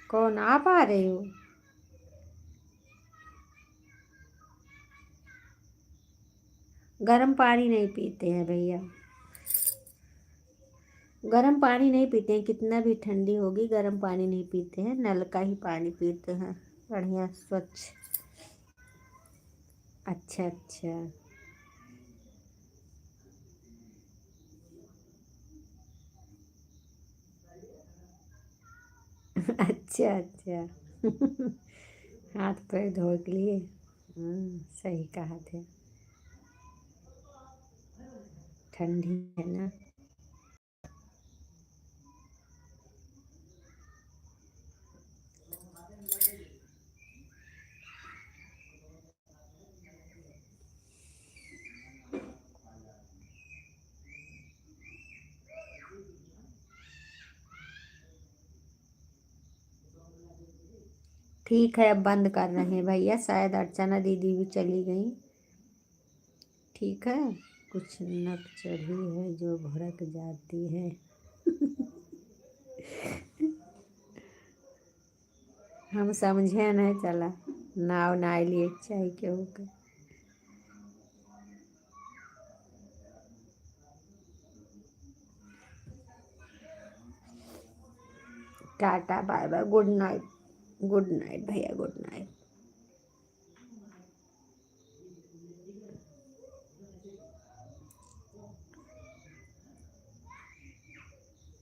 कौन आप आ रहे हो? गर्म पानी नहीं पीते हैं भैया, गर्म पानी नहीं पीते हैं, कितना भी ठंडी होगी गर्म पानी नहीं पीते हैं, नल का ही पानी पीते हैं, बढ़िया स्वच्छ। अच्छा अच्छा। अच्छा अच्छा। हाथ पैर धो के लिए, सही कहा थे, ठंडी है ना। ठीक है, अब बंद कर रहे हैं भैया, शायद अर्चना दीदी भी चली गई। ठीक है, कुछ नक चढ़ी है जो भड़क जाती है। हम समझे नहीं चला, नाव ना लिए चाय के होकर। Tata bye bye, good night, good night भैया, गुड नाइट।